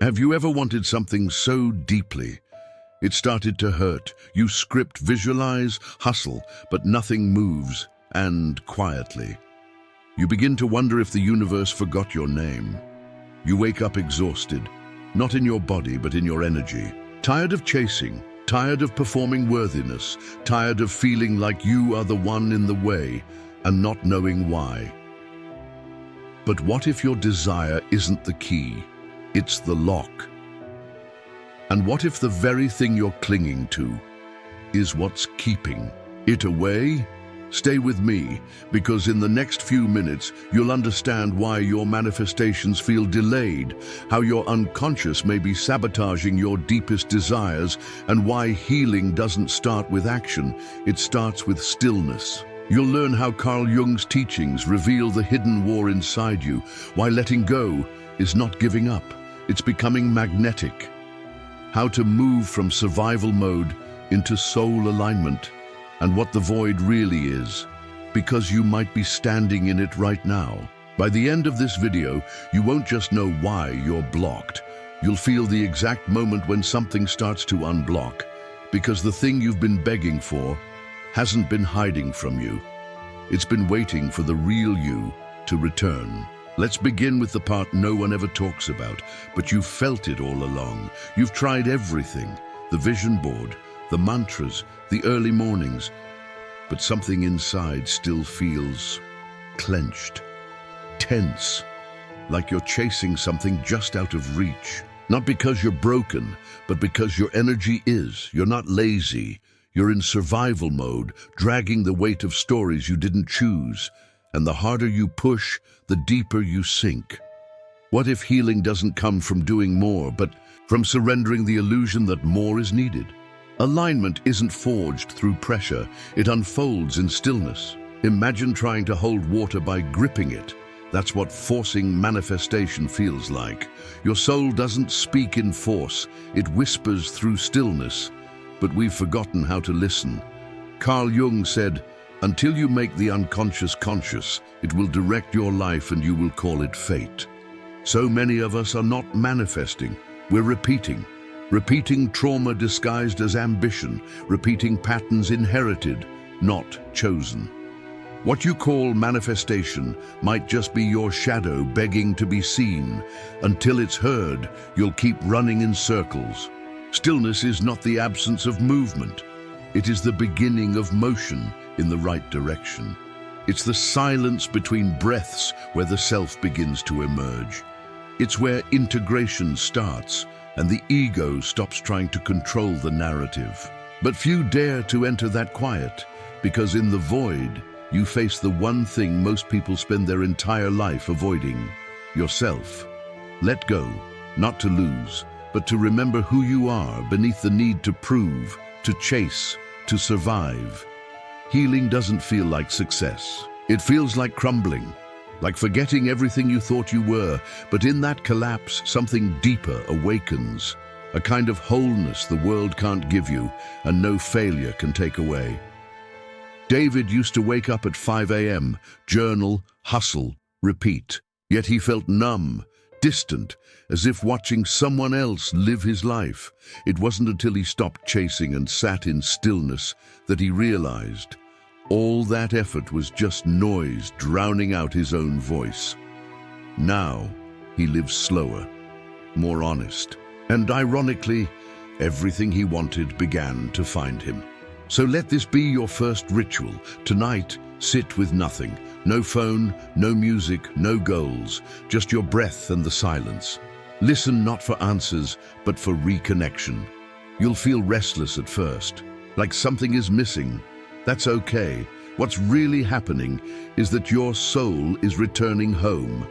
Have you ever wanted something so deeply it started to hurt? You script, visualize, hustle, but nothing moves, and quietly you begin to wonder if the universe forgot your name. You wake up exhausted, not in your body but in your energy. Tired of chasing, tired of performing worthiness, tired of feeling like you are the one in the way and not knowing why. But what if your desire isn't the key? It's the lock. And what if the very thing you're clinging to is what's keeping it away? Stay with me, because in the next few minutes, you'll understand why your manifestations feel delayed, how your unconscious may be sabotaging your deepest desires, and why healing doesn't start with action, it starts with stillness. You'll learn how Carl Jung's teachings reveal the hidden war inside you, why letting go is not giving up, it's becoming magnetic. How to move from survival mode into soul alignment, and what the void really is, because you might be standing in it right now. By the end of this video, you won't just know why you're blocked. You'll feel the exact moment when something starts to unblock, because the thing you've been begging for hasn't been hiding from you. It's been waiting for the real you to return. Let's begin with the part no one ever talks about, but you've felt it all along. You've tried everything, the vision board, the mantras, the early mornings, but something inside still feels clenched, tense, like you're chasing something just out of reach. Not because you're broken, but because your energy is. You're not lazy. You're in survival mode, dragging the weight of stories you didn't choose. And the harder you push, the deeper you sink. What if healing doesn't come from doing more, but from surrendering the illusion that more is needed? Alignment isn't forged through pressure, it unfolds in stillness. Imagine trying to hold water by gripping it. That's what forcing manifestation feels like. Your soul doesn't speak in force, it whispers through stillness. But we've forgotten how to listen. Carl Jung said, "Until you make the unconscious conscious, it will direct your life and you will call it fate." So many of us are not manifesting, we're repeating. Repeating trauma disguised as ambition, repeating patterns inherited, not chosen. What you call manifestation might just be your shadow begging to be seen. Until it's heard, you'll keep running in circles. Stillness is not the absence of movement. It is the beginning of motion in the right direction. It's the silence between breaths where the self begins to emerge. It's where integration starts and the ego stops trying to control the narrative. But few dare to enter that quiet, because in the void, you face the one thing most people spend their entire life avoiding: yourself. Let go, not to lose, but to remember who you are beneath the need to prove, to chase, to survive. Healing doesn't feel like success. It feels like crumbling, like forgetting everything you thought you were, but in that collapse, something deeper awakens, a kind of wholeness the world can't give you and no failure can take away. David used to wake up at 5 a.m., journal, hustle, repeat, yet he felt numb, distant, as if watching someone else live his life. It wasn't until he stopped chasing and sat in stillness that he realized all that effort was just noise drowning out his own voice. Now, he lives slower, more honest, and ironically, everything he wanted began to find him. So let this be your first ritual. Tonight, sit with nothing. No phone, no music, no goals, just your breath and the silence. Listen not for answers, but for reconnection. You'll feel restless at first, like something is missing. That's okay. What's really happening is that your soul is returning home.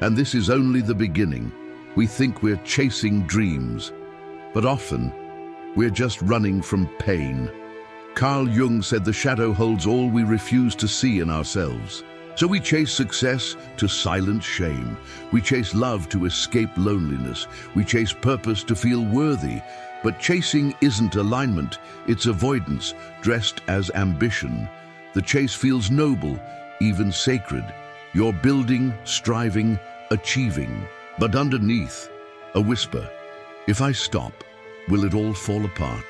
And this is only the beginning. We think we're chasing dreams, but often we're just running from pain. Carl Jung said the shadow holds all we refuse to see in ourselves. So we chase success to silence shame. We chase love to escape loneliness. We chase purpose to feel worthy. But chasing isn't alignment, it's avoidance, dressed as ambition. The chase feels noble, even sacred. You're building, striving, achieving. But underneath, A whisper. If I stop, will it all fall apart?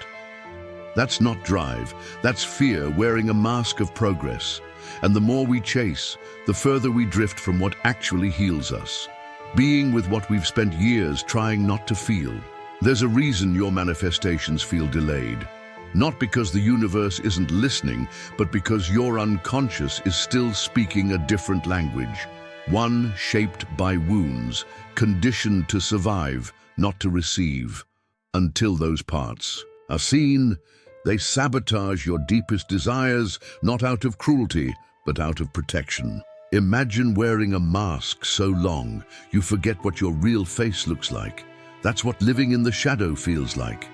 That's not drive, that's fear wearing a mask of progress. And the more we chase, the further we drift from what actually heals us. Being with what we've spent years trying not to feel. There's a reason your manifestations feel delayed. Not because the universe isn't listening, but because your unconscious is still speaking a different language. One shaped by wounds, conditioned to survive, not to receive. Until those parts are seen, they sabotage your deepest desires, not out of cruelty, but out of protection. Imagine wearing a mask so long, you forget what your real face looks like. That's what living in the shadow feels like.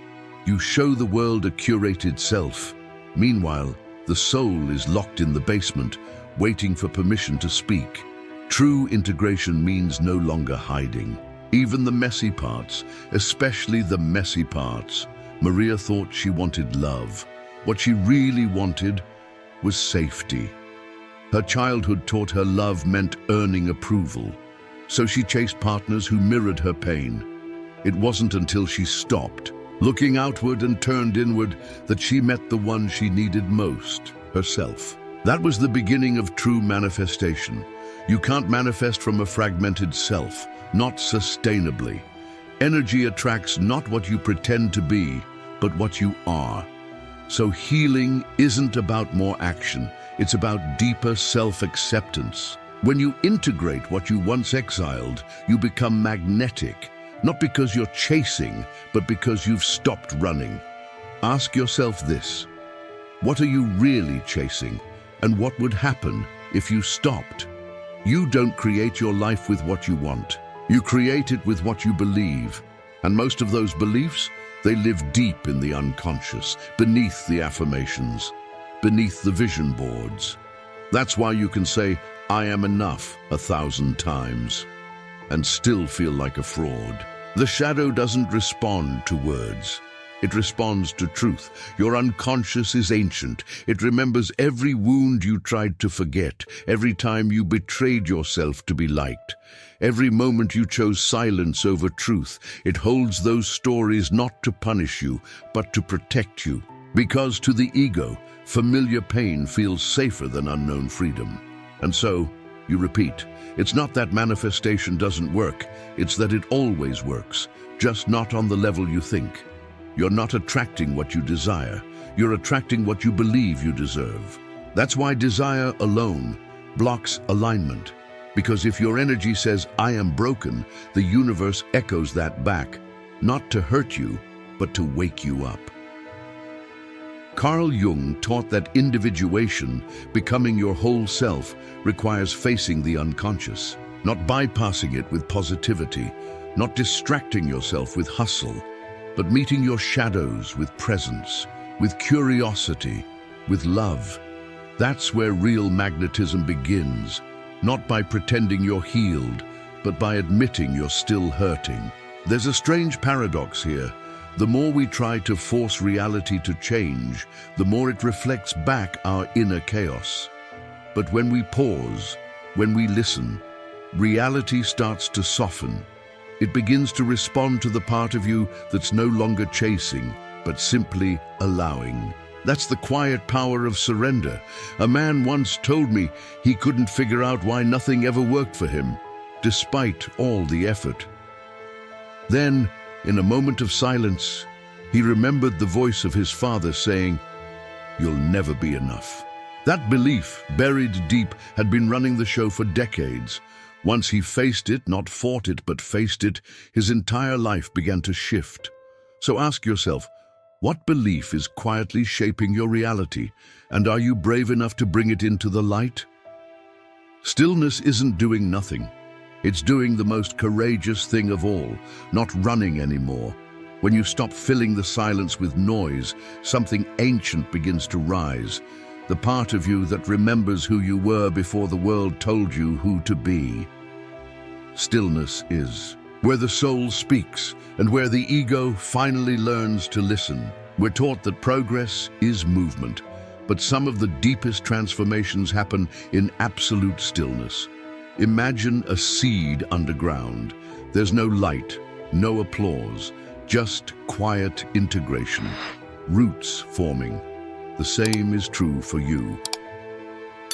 You show the world a curated self. Meanwhile, the soul is locked in the basement, waiting for permission to speak. True integration means no longer hiding. Even the messy parts, especially the messy parts. Maria thought she wanted love. What she really wanted was safety. Her childhood taught her love meant earning approval. So she chased partners who mirrored her pain. It wasn't until she stopped, looking outward and turned inward, that she met the one she needed most, herself. That was the beginning of true manifestation. You can't manifest from a fragmented self, not sustainably. Energy attracts not what you pretend to be, but what you are. So healing isn't about more action, it's about deeper self-acceptance. When you integrate what you once exiled, you become magnetic, not because you're chasing, but because you've stopped running. Ask yourself this: what are you really chasing, and what would happen if you stopped? You don't create your life with what you want. You create it with what you believe. And most of those beliefs, they live deep in the unconscious, beneath the affirmations, beneath the vision boards. That's why you can say, "I am enough," 1,000 times, and still feel like a fraud. The shadow doesn't respond to words. It responds to truth. Your unconscious is ancient. It remembers every wound you tried to forget, every time you betrayed yourself to be liked, every moment you chose silence over truth. It holds those stories not to punish you, but to protect you. Because to the ego, familiar pain feels safer than unknown freedom. And so, you repeat. It's not that manifestation doesn't work, it's that it always works, just not on the level you think. You're not attracting what you desire, you're attracting what you believe you deserve. That's why desire alone blocks alignment. Because if your energy says, "I am broken," the universe echoes that back, not to hurt you, but to wake you up. Carl Jung taught that individuation, becoming your whole self, requires facing the unconscious, not bypassing it with positivity, not distracting yourself with hustle, but meeting your shadows with presence, with curiosity, with love. That's where real magnetism begins, not by pretending you're healed, but by admitting you're still hurting. There's a strange paradox here. The more we try to force reality to change, the more it reflects back our inner chaos. But when we pause, when we listen, reality starts to soften. It begins to respond to the part of you that's no longer chasing, but simply allowing. That's the quiet power of surrender. A man once told me he couldn't figure out why nothing ever worked for him, despite all the effort. Then, in a moment of silence, he remembered the voice of his father saying, "You'll never be enough." That belief, buried deep, had been running the show for decades. Once he faced it, not fought it, but faced it, his entire life began to shift. So ask yourself, what belief is quietly shaping your reality, and are you brave enough to bring it into the light? Stillness isn't doing nothing. It's doing the most courageous thing of all, not running anymore. When you stop filling the silence with noise, something ancient begins to rise. The part of you that remembers who you were before the world told you who to be. Stillness is where the soul speaks and where the ego finally learns to listen. We're taught that progress is movement, but some of the deepest transformations happen in absolute stillness. Imagine a seed underground. There's no light, no applause, just quiet integration, roots forming. The same is true for you.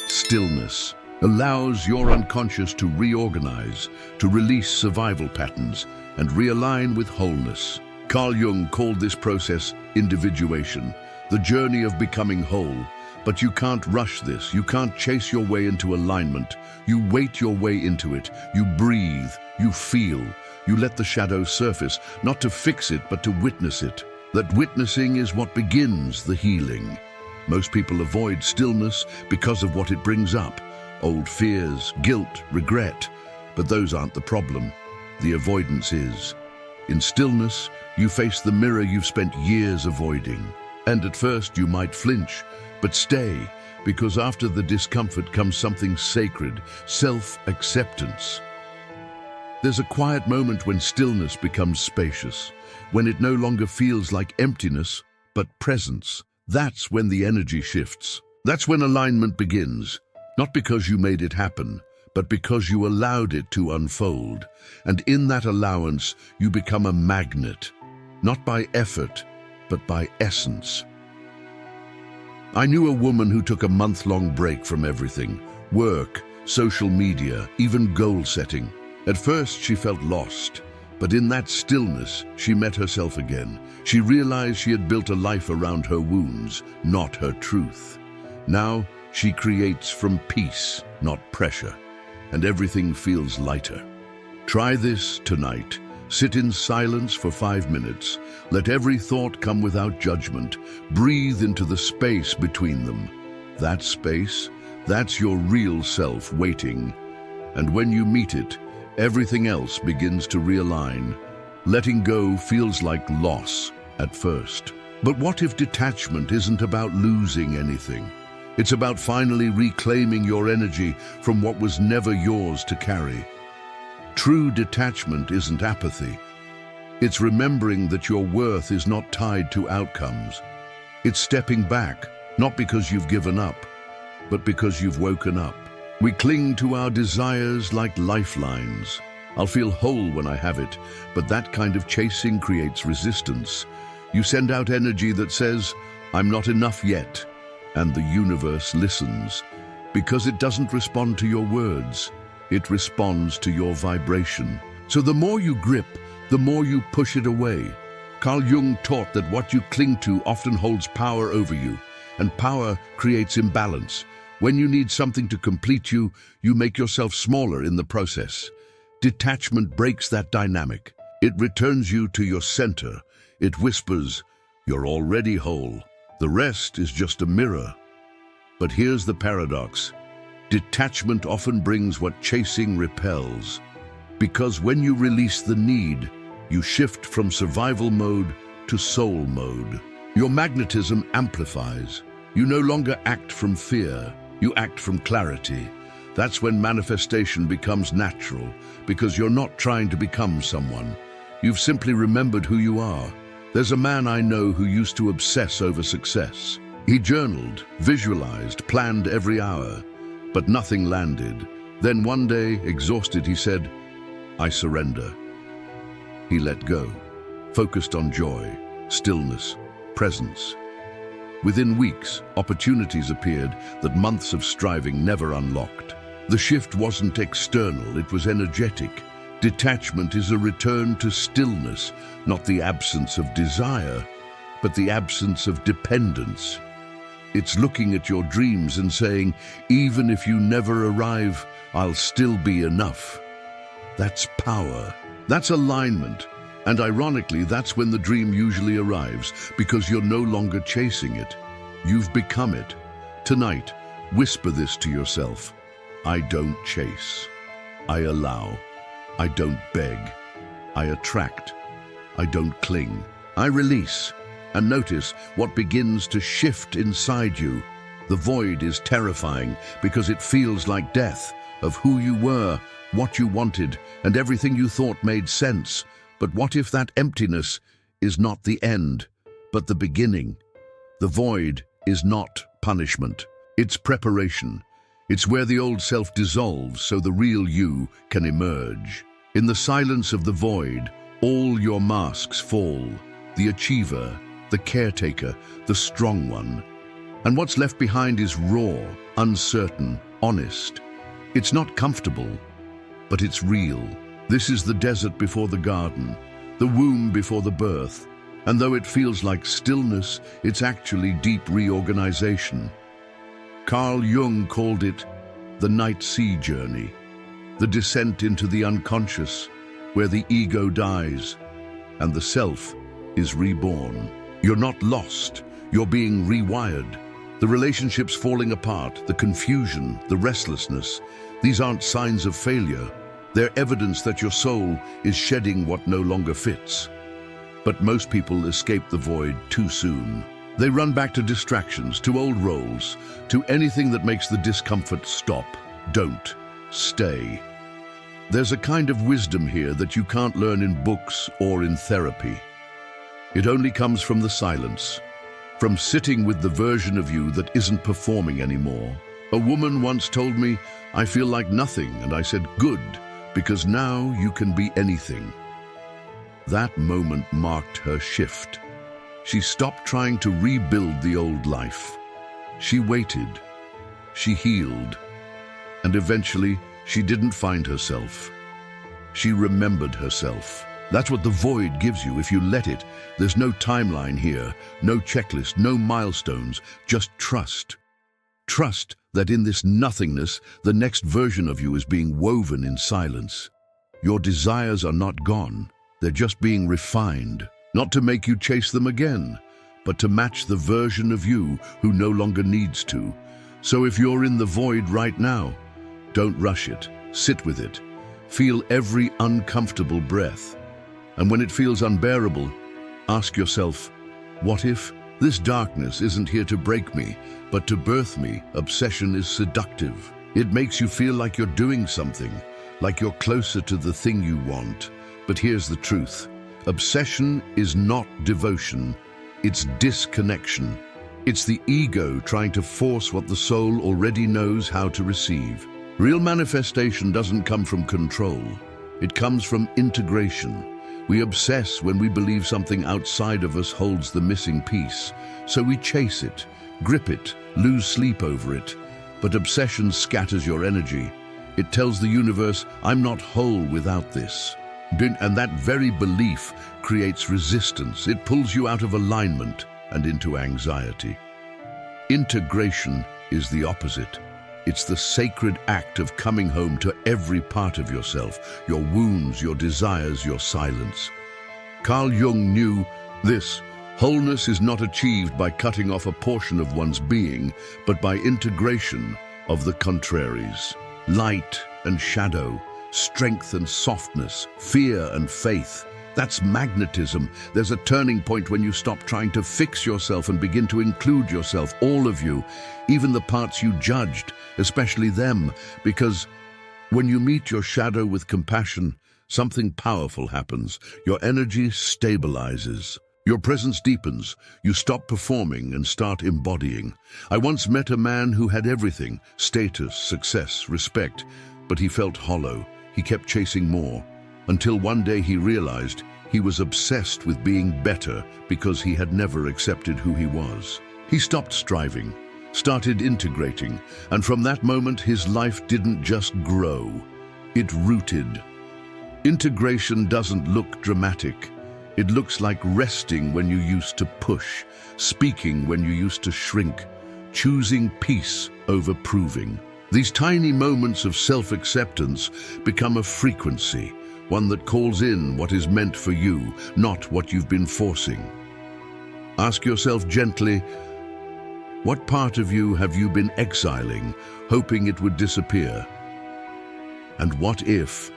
Stillness allows your unconscious to reorganize, to release survival patterns, and realign with wholeness. Carl Jung called this process individuation, the journey of becoming whole. But you can't rush this. You can't chase your way into alignment. You wait your way into it. You breathe. You feel. You let the shadow surface, not to fix it, but to witness it. That witnessing is what begins the healing. Most people avoid stillness because of what it brings up. Old fears, guilt, regret. But those aren't the problem. The avoidance is. In stillness, you face the mirror you've spent years avoiding. And at first you might flinch, but stay, because after the discomfort comes something sacred, self-acceptance. There's a quiet moment when stillness becomes spacious, when it no longer feels like emptiness, but presence. That's when the energy shifts. That's when alignment begins, not because you made it happen, but because you allowed it to unfold. And in that allowance, you become a magnet, not by effort, but by essence. I knew a woman who took a month-long break from everything: work, social media, even goal setting. At first, she felt lost, but in that stillness, she met herself again. She realized she had built a life around her wounds, not her truth. Now, she creates from peace, not pressure, and everything feels lighter. Try this tonight. Sit in silence for 5 minutes. Let every thought come without judgment. Breathe into the space between them. That space, that's your real self waiting. And when you meet it, everything else begins to realign. Letting go feels like loss at first. But what if detachment isn't about losing anything? It's about finally reclaiming your energy from what was never yours to carry. True detachment isn't apathy. It's remembering that your worth is not tied to outcomes. It's stepping back, not because you've given up, but because you've woken up. We cling to our desires like lifelines. I'll feel whole when I have it, but that kind of chasing creates resistance. You send out energy that says, "I'm not enough yet," and the universe listens, because it doesn't respond to your words. It responds to your vibration. So the more you grip, the more you push it away. Carl Jung taught that what you cling to often holds power over you, and power creates imbalance. When you need something to complete you, you make yourself smaller in the process. Detachment breaks that dynamic. It returns you to your center. It whispers, "You're already whole. The rest is just a mirror." But here's the paradox. Detachment often brings what chasing repels. Because when you release the need, you shift from survival mode to soul mode. Your magnetism amplifies. You no longer act from fear, you act from clarity. That's when manifestation becomes natural, because you're not trying to become someone. You've simply remembered who you are. There's a man I know who used to obsess over success. He journaled, visualized, planned every hour. But nothing landed. Then one day, exhausted, he said, "I surrender." He let go, focused on joy, stillness, presence. Within weeks, opportunities appeared that months of striving never unlocked. The shift wasn't external, it was energetic. Detachment is a return to stillness, not the absence of desire, but the absence of dependence. It's looking at your dreams and saying, "Even if you never arrive, I'll still be enough." That's power. That's alignment. And ironically, that's when the dream usually arrives, because you're no longer chasing it. You've become it. Tonight, whisper this to yourself. I don't chase. I allow. I don't beg. I attract. I don't cling. I release. And notice what begins to shift inside you. The void is terrifying because it feels like death of who you were, what you wanted, and everything you thought made sense. But what if that emptiness is not the end, but the beginning? The void is not punishment. It's preparation. It's where the old self dissolves so the real you can emerge. In the silence of the void, All your masks fall, the achiever, the caretaker, the strong one. And what's left behind is raw, uncertain, honest. It's not comfortable, but it's real. This is the desert before the garden, the womb before the birth. And though it feels like stillness, it's actually deep reorganization. Carl Jung called it the night sea journey, the descent into the unconscious, where the ego dies and the self is reborn. You're not lost, you're being rewired. The relationships falling apart, the confusion, the restlessness, these aren't signs of failure. They're evidence that your soul is shedding what no longer fits. But most people escape the void too soon. They run back to distractions, to old roles, to anything that makes the discomfort stop. Don't. Stay. There's a kind of wisdom here that you can't learn in books or in therapy. It only comes from the silence, from sitting with the version of you that isn't performing anymore. A woman once told me, "I feel like nothing," and I said, "Good, because now you can be anything." That moment marked her shift. She stopped trying to rebuild the old life. She waited. She healed. And eventually, she didn't find herself. She remembered herself. That's what the void gives you if you let it. There's no timeline here, no checklist, no milestones, just trust. Trust that in this nothingness, the next version of you is being woven in silence. Your desires are not gone. They're just being refined, not to make you chase them again, but to match the version of you who no longer needs to. So if you're in the void right now, don't rush it. Sit with it. Feel every uncomfortable breath. And when it feels unbearable, ask yourself, what if? This darkness isn't here to break me, but to birth me. Obsession is seductive. It makes you feel like you're doing something, like you're closer to the thing you want. But here's the truth. Obsession is not devotion. It's disconnection. It's the ego trying to force what the soul already knows how to receive. Real manifestation doesn't come from control. It comes from integration. We obsess when we believe something outside of us holds the missing piece. So we chase it, grip it, lose sleep over it. But obsession scatters your energy. It tells the universe, I'm not whole without this. And that very belief creates resistance. It pulls you out of alignment and into anxiety. Integration is the opposite. It's the sacred act of coming home to every part of yourself, your wounds, your desires, your silence. Carl Jung knew this. Wholeness is not achieved by cutting off a portion of one's being, but by integration of the contraries. Light and shadow, strength and softness, fear and faith. That's magnetism. There's a turning point when you stop trying to fix yourself and begin to include yourself, all of you, even the parts you judged, especially them, because when you meet your shadow with compassion, something powerful happens. Your energy stabilizes. Your presence deepens. You stop performing and start embodying. I once met a man who had everything, status, success, respect, but he felt hollow. He kept chasing more, until one day he realized he was obsessed with being better because he had never accepted who he was. He stopped striving, started integrating, and from that moment his life didn't just grow, it rooted. Integration doesn't look dramatic. It looks like resting when you used to push, speaking when you used to shrink, choosing peace over proving. These tiny moments of self-acceptance become a frequency, one that calls in what is meant for you, not what you've been forcing. Ask yourself gently, what part of you have you been exiling, hoping it would disappear? And what if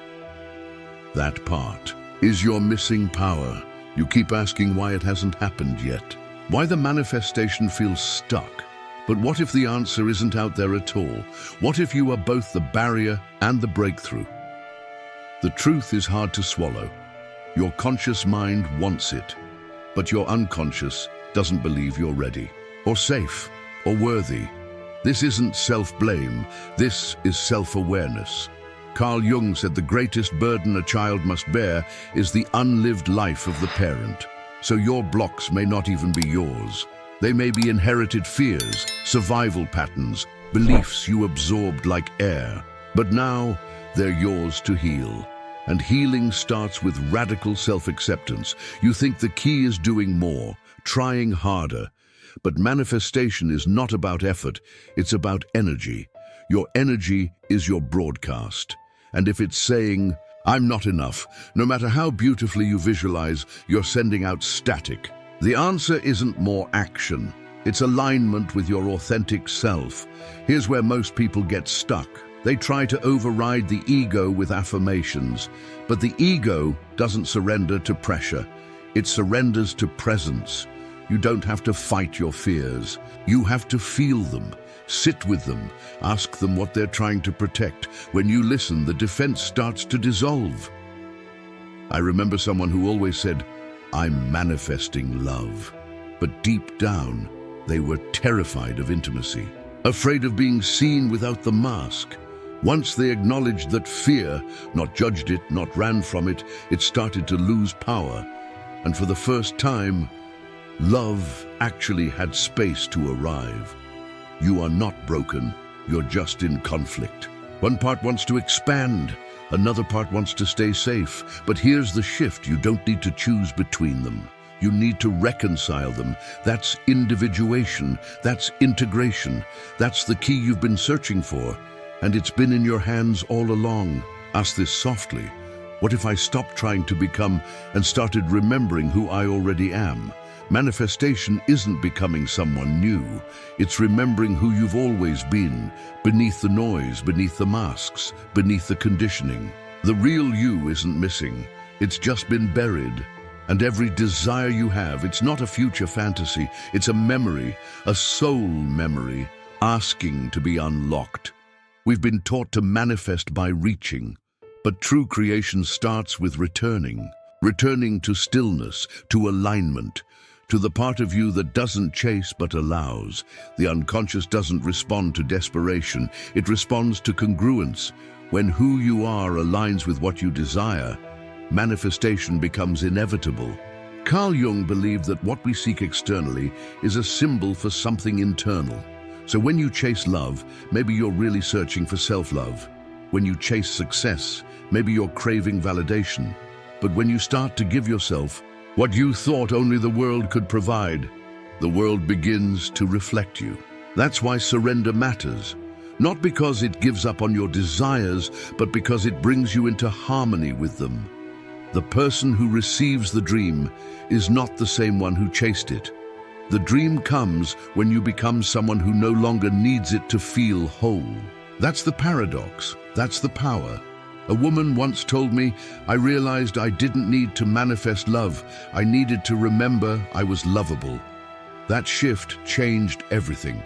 that part is your missing power? You keep asking why it hasn't happened yet, why the manifestation feels stuck. But what if the answer isn't out there at all? What if you are both the barrier and the breakthrough? The truth is hard to swallow. Your conscious mind wants it, but your unconscious doesn't believe you're ready, or safe, or worthy. This isn't self-blame, this is self-awareness. Carl Jung said the greatest burden a child must bear is the unlived life of the parent. So your blocks may not even be yours. They may be inherited fears, survival patterns, beliefs you absorbed like air. But now, they're yours to heal. And healing starts with radical self-acceptance. You think the key is doing more, trying harder. But manifestation is not about effort, it's about energy. Your energy is your broadcast. And if it's saying, "I'm not enough," no matter how beautifully you visualize, you're sending out static. The answer isn't more action. It's alignment with your authentic self. Here's where most people get stuck. They try to override the ego with affirmations, but the ego doesn't surrender to pressure. It surrenders to presence. You don't have to fight your fears. You have to feel them, sit with them, ask them what they're trying to protect. When you listen, the defense starts to dissolve. I remember someone who always said, "I'm manifesting love." But deep down, they were terrified of intimacy, afraid of being seen without the mask. Once they acknowledged that fear, not judged it, not ran from it, it started to lose power. And for the first time, love actually had space to arrive. You are not broken, you're just in conflict. One part wants to expand, another part wants to stay safe. But here's the shift: you don't need to choose between them. You need to reconcile them. That's individuation, that's integration. That's the key you've been searching for. And it's been in your hands all along. Ask this softly. What if I stopped trying to become and started remembering who I already am? Manifestation isn't becoming someone new. It's remembering who you've always been, beneath the noise, beneath the masks, beneath the conditioning. The real you isn't missing. It's just been buried. And every desire you have, it's not a future fantasy. It's a memory, a soul memory, asking to be unlocked. We've been taught to manifest by reaching, but true creation starts with returning to stillness, to alignment, to the part of you that doesn't chase but allows. The unconscious doesn't respond to desperation, it responds to congruence. When who you are aligns with what you desire, manifestation becomes inevitable. Carl Jung believed that what we seek externally is a symbol for something internal. So when you chase love, maybe you're really searching for self-love. When you chase success, maybe you're craving validation. But when you start to give yourself what you thought only the world could provide, the world begins to reflect you. That's why surrender matters. Not because it gives up on your desires, but because it brings you into harmony with them. The person who receives the dream is not the same one who chased it. The dream comes when you become someone who no longer needs it to feel whole. That's the paradox. That's the power. A woman once told me, "I realized I didn't need to manifest love. I needed to remember I was lovable." That shift changed everything.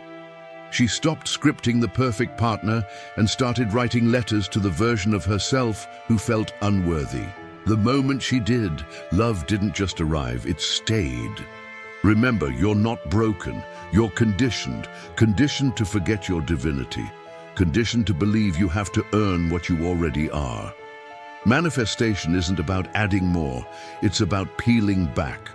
She stopped scripting the perfect partner and started writing letters to the version of herself who felt unworthy. The moment she did, love didn't just arrive, it stayed. Remember, you're not broken. You're conditioned to forget your divinity, conditioned to believe you have to earn what you already are. Manifestation isn't about adding more, it's about peeling back,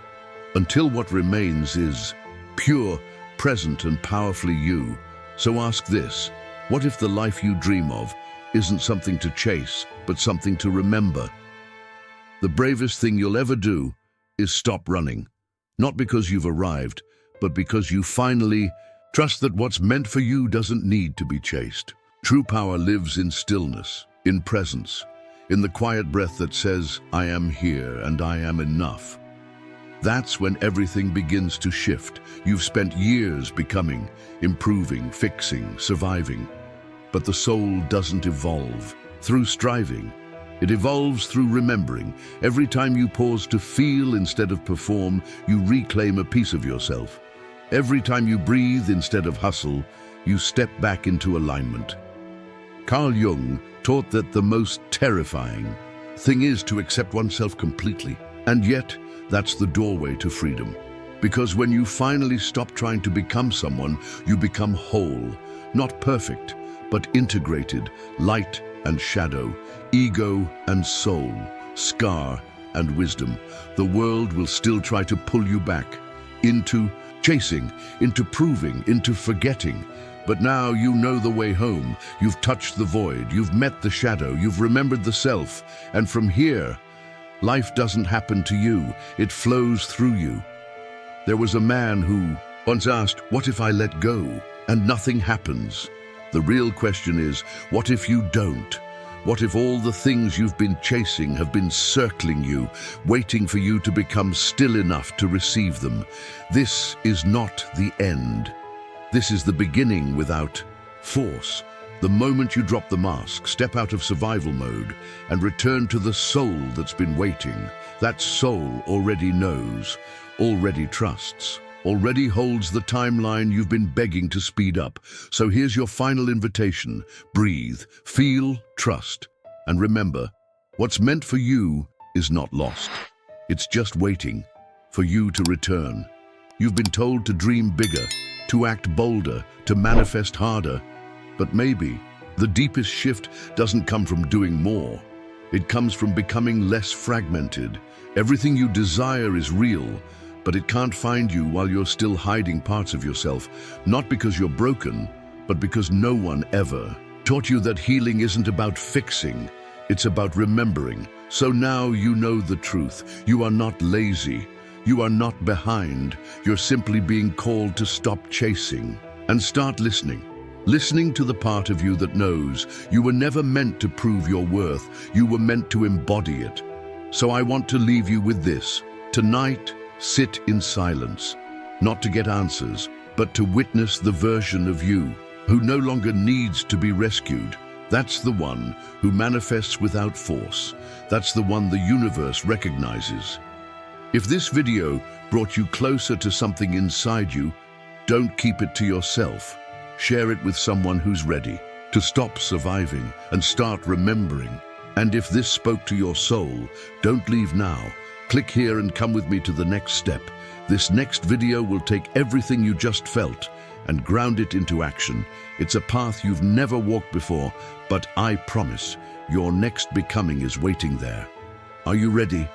until what remains is pure, present, and powerfully you. So ask this: what if the life you dream of isn't something to chase, but something to remember? The bravest thing you'll ever do is stop running. Not because you've arrived, but because you finally trust that what's meant for you doesn't need to be chased. True power lives in stillness, in presence, in the quiet breath that says, "I am here and I am enough." That's when everything begins to shift. You've spent years becoming, improving, fixing, surviving. But the soul doesn't evolve through striving. It evolves through remembering. Every time you pause to feel instead of perform, you reclaim a piece of yourself. Every time you breathe instead of hustle, you step back into alignment. Carl Jung taught that the most terrifying thing is to accept oneself completely. And yet, that's the doorway to freedom. Because when you finally stop trying to become someone, you become whole. Not perfect, but integrated, light, and shadow, ego and soul, scar and wisdom. The world will still try to pull you back into chasing, into proving, into forgetting. But now you know the way home. You've touched the void, you've met the shadow, you've remembered the self. And from here, life doesn't happen to you, it flows through you. There was a man who once asked, "What if I let go and nothing happens?" The real question is, what if you don't? What if all the things you've been chasing have been circling you, waiting for you to become still enough to receive them? This is not the end. This is the beginning without force. The moment you drop the mask, step out of survival mode, and return to the soul that's been waiting, that soul already knows, already trusts, already holds the timeline you've been begging to speed up. So here's your final invitation. Breathe, feel, trust, and remember, what's meant for you is not lost. It's just waiting for you to return. You've been told to dream bigger, to act bolder, to manifest harder. But maybe the deepest shift doesn't come from doing more. It comes from becoming less fragmented. Everything you desire is real, but it can't find you while you're still hiding parts of yourself, not because you're broken, but because no one ever taught you that healing isn't about fixing, it's about remembering. So now you know the truth. You are not lazy. You are not behind. You're simply being called to stop chasing and start listening. Listening to the part of you that knows you were never meant to prove your worth. You were meant to embody it. So I want to leave you with this. Tonight, sit in silence, not to get answers, but to witness the version of you who no longer needs to be rescued. That's the one who manifests without force. That's the one the universe recognizes. If this video brought you closer to something inside you, don't keep it to yourself. Share it with someone who's ready to stop surviving and start remembering. And if this spoke to your soul, don't leave now. Click here and come with me to the next step. This next video will take everything you just felt and ground it into action. It's a path you've never walked before, but I promise your next becoming is waiting there. Are you ready?